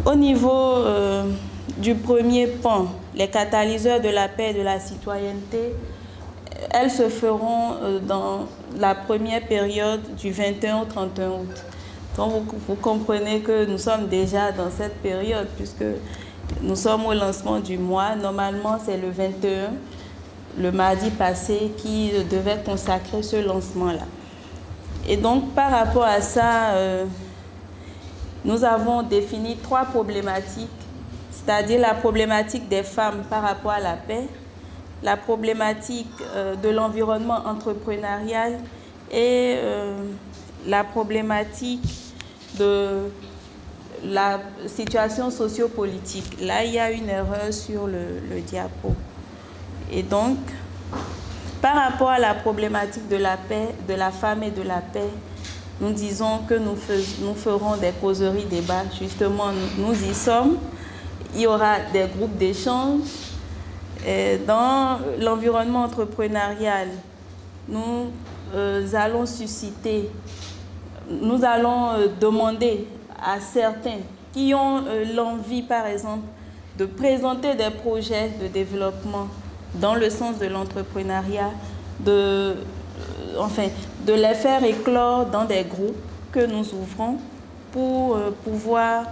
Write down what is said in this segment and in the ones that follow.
Au niveau du premier pan, les catalyseurs de la paix et de la citoyenneté, elles se feront dans la première période du 21 au 31 août. Donc vous comprenez que nous sommes déjà dans cette période puisque nous sommes au lancement du mois. Normalement, c'est le 21, le mardi passé, qui devait consacrer ce lancement-là. Et donc, par rapport à ça, nous avons défini 3 problématiques, c'est-à-dire la problématique des femmes par rapport à la paix, la problématique de l'environnement entrepreneurial et la problématique de la situation sociopolitique. Là, il y a une erreur sur le diapo. Et donc, par rapport à la problématique de la paix, de la femme et de la paix, nous disons que nous ferons des causeries, débats. Justement, nous y sommes. Il y aura des groupes d'échange. Dans l'environnement entrepreneurial, nous allons demander à certains qui ont l'envie, par exemple, de présenter des projets de développement dans le sens de l'entrepreneuriat, de les faire éclore dans des groupes que nous ouvrons pour pouvoir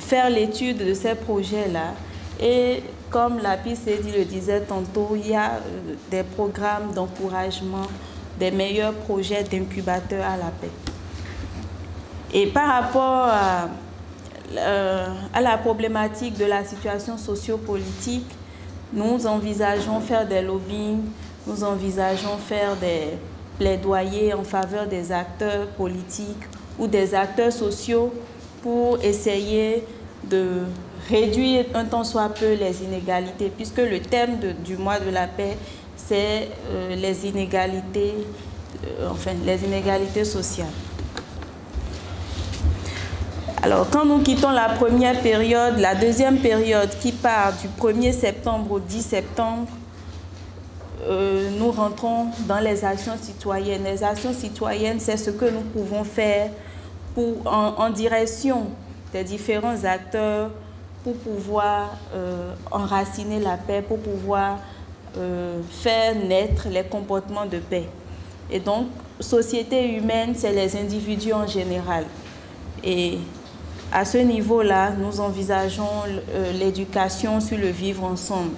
faire l'étude de ces projets-là. Et comme la PICEDI le disait tantôt, il y a des programmes d'encouragement, des meilleurs projets d'incubateurs à la paix. Et par rapport à la problématique de la situation sociopolitique, nous envisageons faire des lobbying, nous envisageons faire des plaidoyers en faveur des acteurs politiques ou des acteurs sociaux pour essayer de réduire un tant soit peu les inégalités, puisque le thème du mois de la paix, c'est les inégalités sociales. Alors, quand nous quittons la première période, la deuxième période qui part du 1er septembre au 10 septembre, nous rentrons dans les actions citoyennes. Les actions citoyennes, c'est ce que nous pouvons faire en direction des différents acteurs pour pouvoir enraciner la paix, pour pouvoir faire naître les comportements de paix. Et donc, société humaine, c'est les individus en général. Et à ce niveau-là, nous envisageons l'éducation sur le vivre ensemble.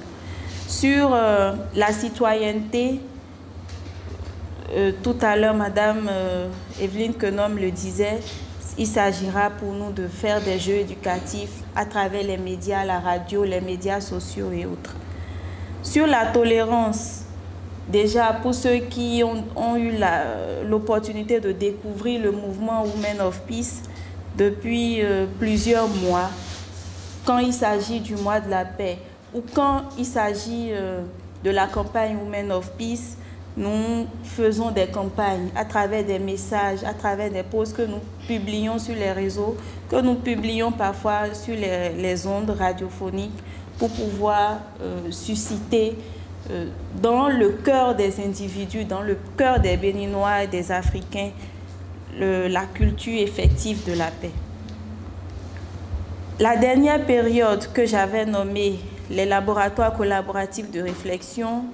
Sur la citoyenneté, tout à l'heure, Madame Evelyne Quenom le disait, il s'agira pour nous de faire des jeux éducatifs à travers les médias, la radio, les médias sociaux et autres. Sur la tolérance, déjà pour ceux qui ont eu l'opportunité de découvrir le mouvement Women of Peace depuis plusieurs mois, quand il s'agit du mois de la paix ou quand il s'agit de la campagne Women of Peace, nous faisons des campagnes à travers des messages, à travers des posts que nous publions sur les réseaux, que nous publions parfois sur les ondes radiophoniques pour pouvoir susciter dans le cœur des individus, dans le cœur des Béninois et des Africains, la culture effective de la paix. La dernière période que j'avais nommée les laboratoires collaboratifs de réflexion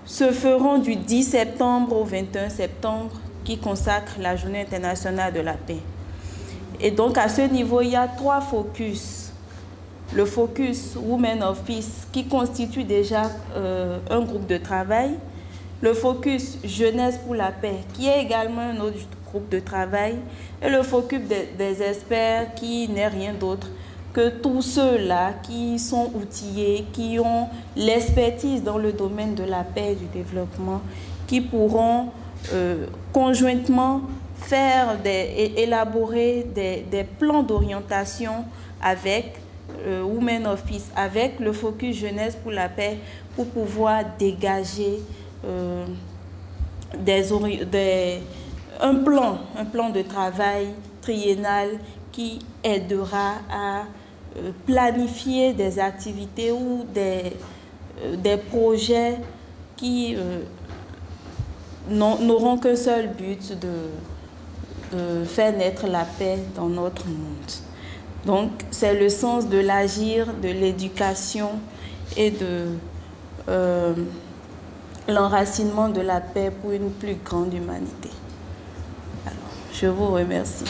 se feront du 10 septembre au 21 septembre qui consacre la Journée internationale de la paix. Et donc à ce niveau, il y a 3 focus. Le focus Women of Peace qui constitue déjà un groupe de travail. Le focus Jeunesse pour la paix qui est également un autre groupe de travail. Et le focus des experts qui n'est rien d'autre que tous ceux-là qui sont outillés, qui ont l'expertise dans le domaine de la paix et du développement, qui pourront conjointement élaborer des plans d'orientation avec Women of Peace, avec le focus Jeunesse pour la paix, pour pouvoir dégager un plan de travail triennal qui aidera à planifier des activités ou des projets qui n'auront qu'un seul but de faire naître la paix dans notre monde. Donc, c'est le sens de l'agir, de l'éducation et de l'enracinement de la paix pour une plus grande humanité. Alors, je vous remercie.